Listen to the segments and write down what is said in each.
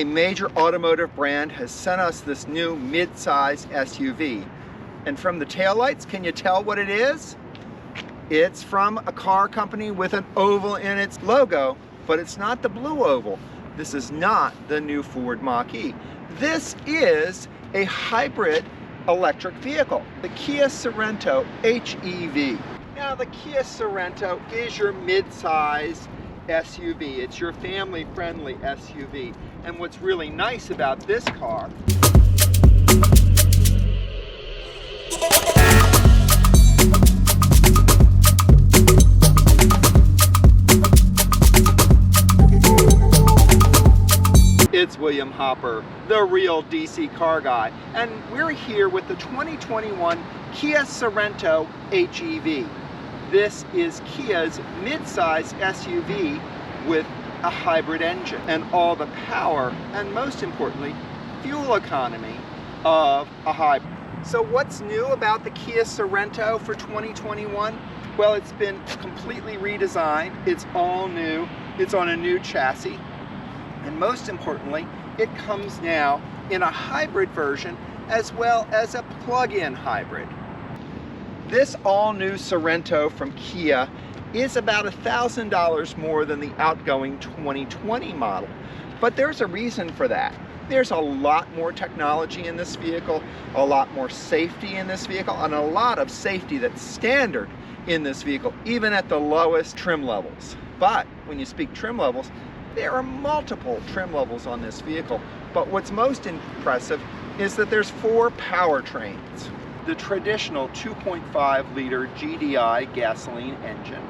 a major automotive brand has sent us this new mid-size SUV. And from the taillights, can you tell what it is? It's from a car company with an oval in its logo, but it's not the blue oval. This is not the new Ford Mach-E. This is a hybrid electric vehicle, the Kia Sorento HEV. Now, the Kia Sorento is your mid-size SUV. It's your family-friendly SUV. And what's really nice about this car it's William Hopper, the real DC car guy, and we're here with the 2021 Kia Sorento HEV. This is Kia's mid-size SUV with a hybrid engine and all the power and, most importantly, fuel economy of a hybrid. So what's new about the Kia Sorento for 2021? Well, it's been completely redesigned. It's all new. It's on a new chassis. And most importantly, it comes now in a hybrid version as well as a plug-in hybrid. This all-new Sorento from Kia is about $1,000 more than the outgoing 2020 model. But there's a reason for that. There's a lot more technology in this vehicle, a lot more safety in this vehicle, and a lot of safety that's standard in this vehicle, even at the lowest trim levels. But when you speak trim levels, there are multiple trim levels on this vehicle. But what's most impressive is that there's 4 powertrains. The traditional 2.5 liter GDI gasoline engine,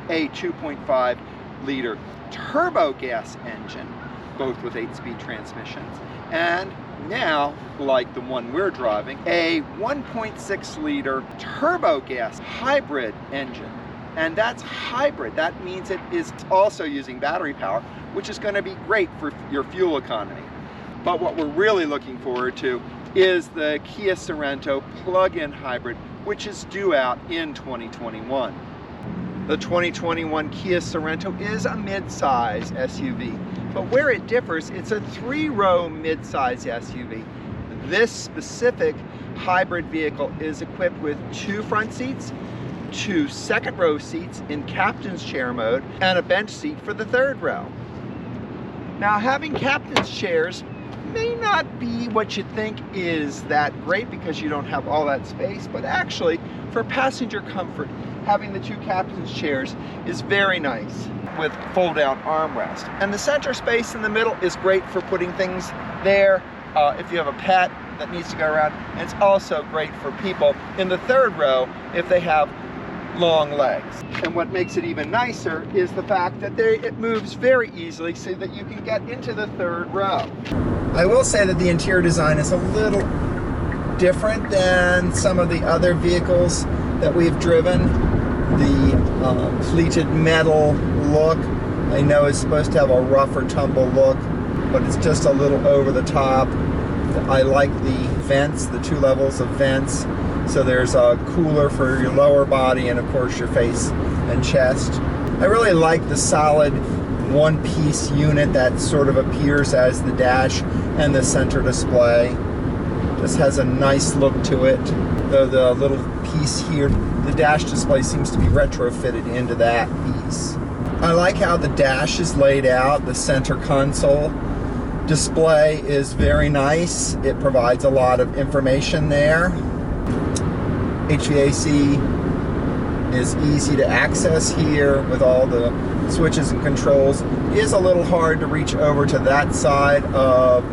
a 2.5 liter turbo gas engine, both with 8-speed transmissions, and now, like the one we're driving, a 1.6 liter turbo gas hybrid engine. And that's hybrid. That means it is also using battery power, which is going to be great for your fuel economy. But what we're really looking forward to is the Kia Sorento plug-in hybrid, which is due out in 2021. The 2021 Kia Sorento is a mid-size SUV, but where it differs, it's a 3-row mid-size SUV. This specific hybrid vehicle is equipped with 2 front seats, 2 second-row seats in captain's chair mode, and a bench seat for the 3rd row. Now, having captain's chairs may not be what you think is that great because you don't have all that space, but actually, for passenger comfort, having the 2 captain's chairs is very nice with fold-down armrest. And the center space in the middle is great for putting things there if you have a pet that needs to go around. And it's also great for people in the 3rd row if they have long legs. And what makes it even nicer is the fact that it moves very easily so that you can get into the 3rd row. I will say that the interior design is a little different than some of the other vehicles that we've driven. The pleated metal look, I know, is supposed to have a rough or tumble look, but it's just a little over the top. I like the vents, the 2 levels of vents. So there's a cooler for your lower body and of course your face and chest. I really like the solid one-piece unit that sort of appears as the dash and the center display. Just has a nice look to it, though the little piece here, the dash display, seems to be retrofitted into that piece. I like how the dash is laid out. The center console display is very nice. It provides a lot of information there. HVAC is easy to access here with all the switches and controls. It is a little hard to reach over to that side of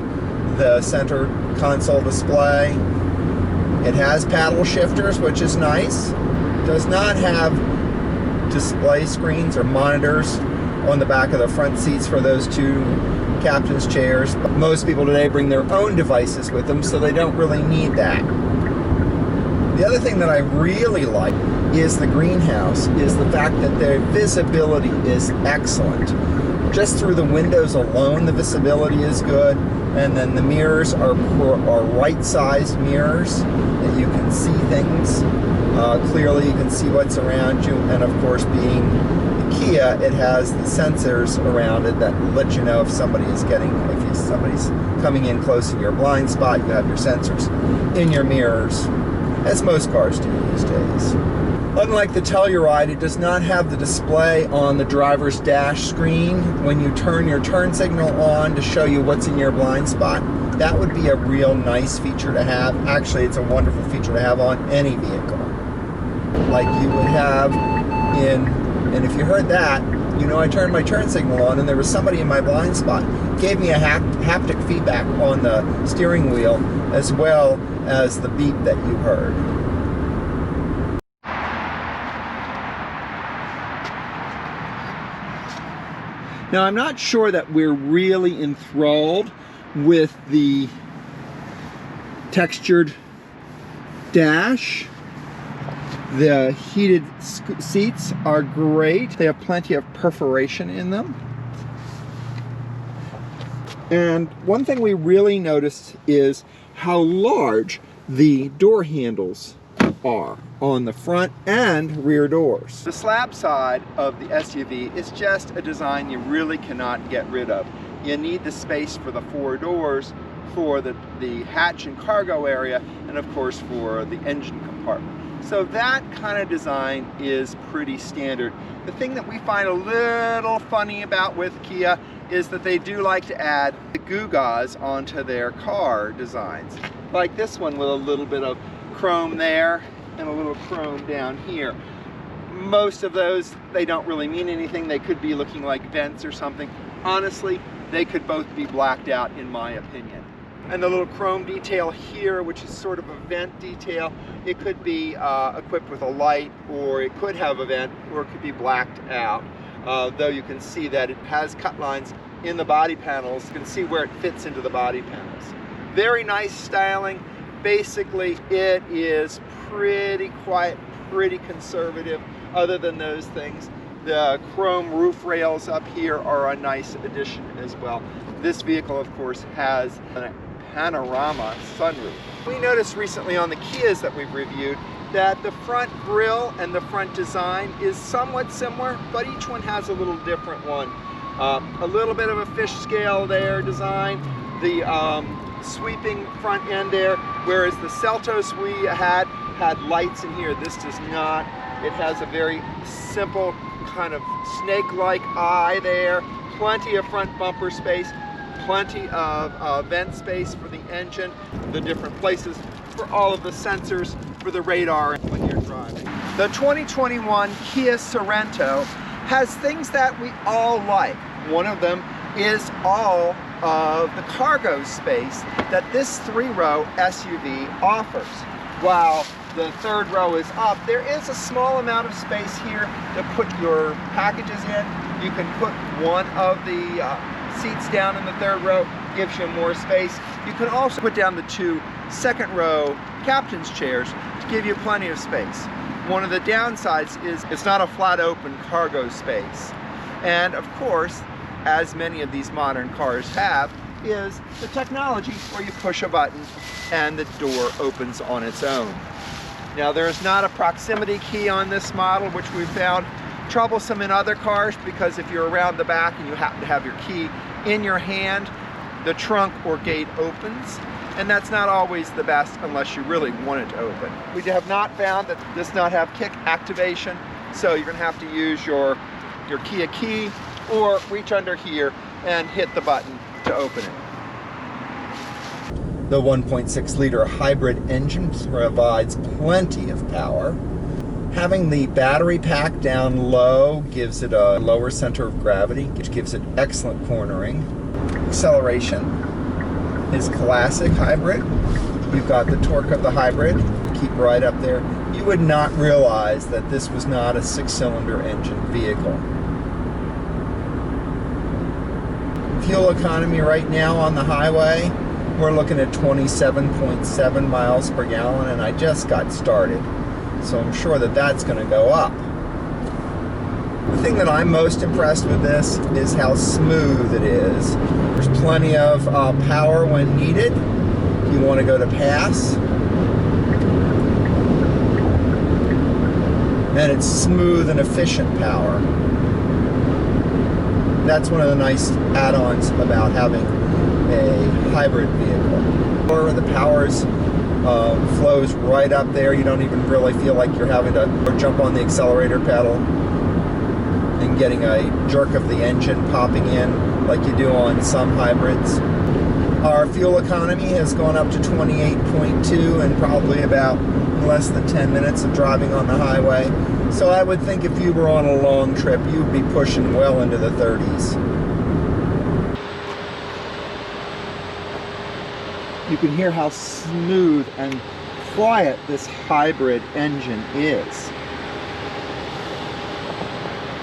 the center console display. It has paddle shifters, which is nice. It does not have display screens or monitors on the back of the front seats for those 2 captain's chairs. But most people today bring their own devices with them, so they don't really need that. The other thing that I really like is the greenhouse, is the fact that the visibility is excellent. Just through the windows alone, the visibility is good, and then the mirrors are right-sized mirrors that you can see things clearly. You can see what's around you, and of course, being the Kia, Kia, it has the sensors around it that let you know if somebody's coming in close to your blind spot. You have your sensors in your mirrors, as most cars do these days. Unlike the Telluride, it does not have the display on the driver's dash screen when you turn your turn signal on to show you what's in your blind spot. That would be a real nice feature to have. Actually, it's a wonderful feature to have on any vehicle. Like you would have and if you heard that, you know I turned my turn signal on and there was somebody in my blind spot. It gave me a haptic feedback on the steering wheel as well as the beep that you heard. Now, I'm not sure that we're really enthralled with the textured dash. The heated seats are great. They have plenty of perforation in them. And one thing we really noticed is how large the door handles are on the front and rear doors. The slab side of the SUV is just a design you really cannot get rid of. You need the space for the four doors, for the hatch and cargo area, and of course for the engine compartment. So that kind of design is pretty standard. The thing that we find a little funny about with Kia is that they do like to add the gewgaws onto their car designs. Like this one with a little bit of chrome there and a little chrome down here. Most of those, they don't really mean anything. They could be looking like vents or something. Honestly, they could both be blacked out in my opinion. And the little chrome detail here, which is sort of a vent detail, it could be equipped with a light, or it could have a vent, or it could be blacked out. Though you can see that it has cut lines in the body panels. You can see where it fits into the body panels. Very nice styling. Basically, it is pretty quiet, pretty conservative. Other than those things, the chrome roof rails up here are a nice addition as well. This vehicle, of course, has a panorama sunroof. We noticed recently on the Kias that we've reviewed that the front grille and the front design is somewhat similar, but each one has a little different one. A little bit of a fish scale there design, the sweeping front end there, whereas the Seltos we had lights in here. This does not. It has a very simple kind of snake-like eye there, plenty of front bumper space, plenty of vent space for the engine, the different places for all of the sensors for the radar when you're driving. The 2021 Kia Sorento has things that we all like. One of them is all of the cargo space that this three-row SUV offers. While the third row is up, there is a small amount of space here to put your packages in. You can put one of the seats down in the third row, gives you more space. You can also put down the two second row captain's chairs to give you plenty of space. One of the downsides is it's not a flat open cargo space. And of course, as many of these modern cars have, is the technology where you push a button and the door opens on its own. Now, there's not a proximity key on this model, which we found troublesome in other cars, because if you're around the back and you happen to have your key in your hand, the trunk or gate opens, and that's not always the best unless you really want it to open. We have not found that this does not have kick activation, so you're going to have to use your Kia key or reach under here and hit the button to open it. The 1.6 liter hybrid engine provides plenty of power. Having the battery pack down low gives it a lower center of gravity, which gives it excellent cornering. Acceleration is classic hybrid. You've got the torque of the hybrid, keep right up there. You would not realize that this was not a 6-cylinder engine vehicle. Fuel economy right now on the highway, we're looking at 27.7 miles per gallon, and I just got started. So I'm sure that that's going to go up. The thing that I'm most impressed with this is how smooth it is. There's plenty of power when needed. If you want to go to pass. And it's smooth and efficient power. that's one of the nice add-ons about having a hybrid vehicle. Or the powers flows right up there. You don't even really feel like you're having to jump on the accelerator pedal and getting a jerk of the engine popping in like you do on some hybrids. Our fuel economy has gone up to 28.2 in probably about less than 10 minutes of driving on the highway. So I would think if you were on a long trip, you'd be pushing well into the 30s. You can hear how smooth and quiet this hybrid engine is.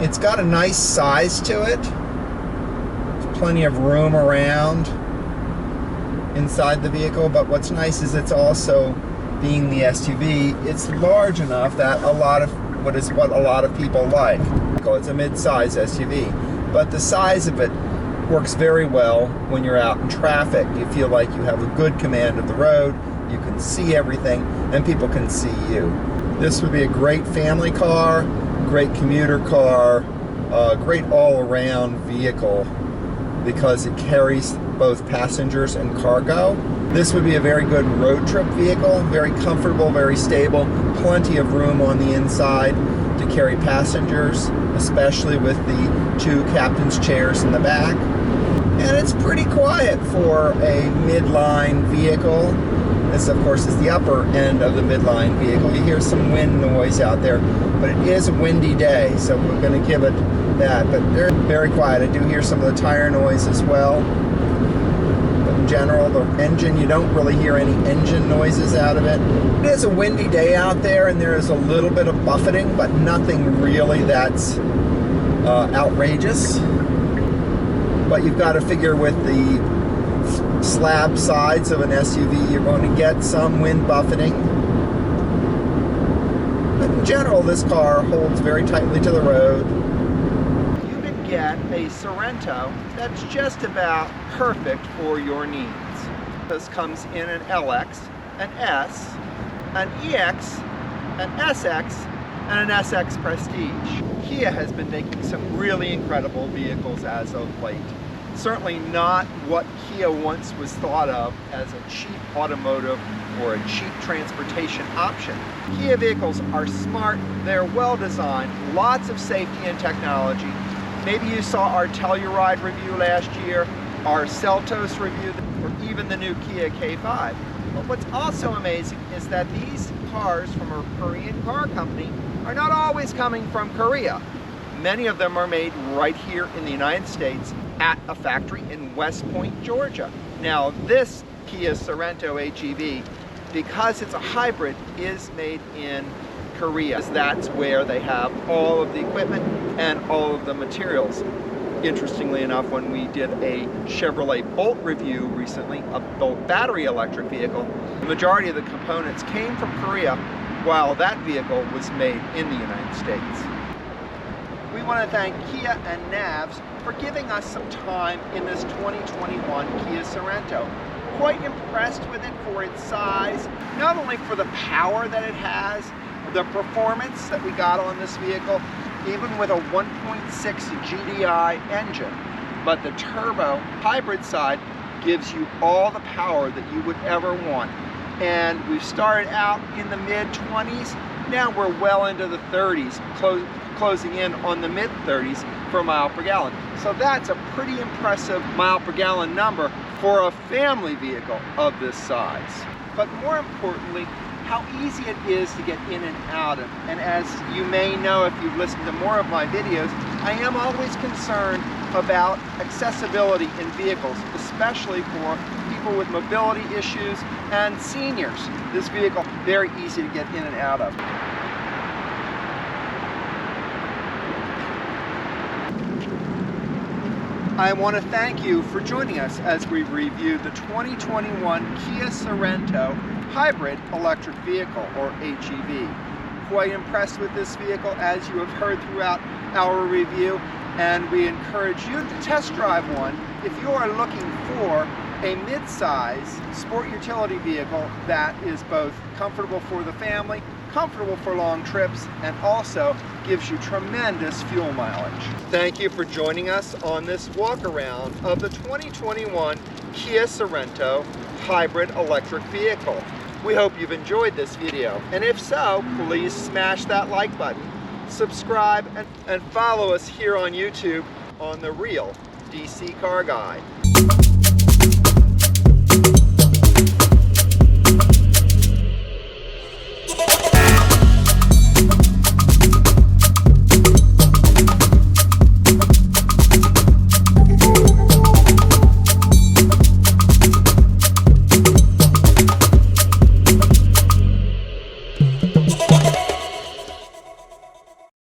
It's got a nice size to it. There's plenty of room around inside the vehicle, but what's nice is it's also, being the SUV, it's large enough that a lot of what a lot of people like. It's a mid-size SUV, but the size of it works very well when you're out in traffic. You feel like you have a good command of the road, you can see everything, and people can see you. This would be a great family car, great commuter car, great all-around vehicle because it carries both passengers and cargo. This would be a very good road trip vehicle, very comfortable, very stable, plenty of room on the inside to carry passengers, especially with the 2 captain's chairs in the back. And it's pretty quiet for a midline vehicle. This, of course, is the upper end of the midline vehicle. You hear some wind noise out there, but it is a windy day, so we're going to give it that. But they're very quiet. I do hear some of the tire noise as well. But in general, the engine, you don't really hear any engine noises out of it. It is a windy day out there, and there is a little bit of buffeting, but nothing really that's outrageous. But you've got to figure with the slab sides of an SUV, you're going to get some wind buffeting. But in general, this car holds very tightly to the road. You can get a Sorento that's just about perfect for your needs. This comes in an LX, an S, an EX, an SX, and an SX Prestige. Kia has been making some really incredible vehicles as of late. Certainly not what Kia once was thought of as a cheap automotive or a cheap transportation option. Kia vehicles are smart, they're well designed, lots of safety and technology. Maybe you saw our Telluride review last year, our Seltos review, or even the new Kia K5. But what's also amazing is that these cars from a Korean car company are not always coming from Korea. Many of them are made right here in the United States at a factory in West Point, Georgia. Now this Kia Sorento HEV, because it's a hybrid, is made in Korea. That's where they have all of the equipment and all of the materials. Interestingly enough, when we did a Chevrolet Bolt review recently, a Bolt battery electric vehicle, the majority of the components came from Korea, while that vehicle was made in the United States. We want to thank Kia and Navs for giving us some time in this 2021 Kia Sorento. Quite impressed with it for its size, not only for the power that it has, the performance that we got on this vehicle, even with a 1.6 GDI engine, but the turbo hybrid side gives you all the power that you would ever want. And we've started out in the mid-20s, now we're well into the 30s, closing in on the mid-30s per mile per gallon. So that's a pretty impressive mile per gallon number for a family vehicle of this size. But more importantly, how easy it is to get in and out of. And as you may know if you've listened to more of my videos, I am always concerned about accessibility in vehicles, especially for people with mobility issues and seniors. This vehicle, very easy to get in and out of. I want to thank you for joining us as we reviewed the 2021 Kia Sorento Hybrid Electric Vehicle, or HEV. Quite impressed with this vehicle, as you have heard throughout our review, and we encourage you to test drive one if you are looking for a mid-size sport utility vehicle that is both comfortable for the family comfortable for long trips, and also gives you tremendous fuel mileage. Thank you for joining us on this walk around of the 2021 Kia Sorento Hybrid electric vehicle. We hope you've enjoyed this video, and if so, please smash that like button, subscribe, and follow us here on YouTube on The Real DC Car Guy.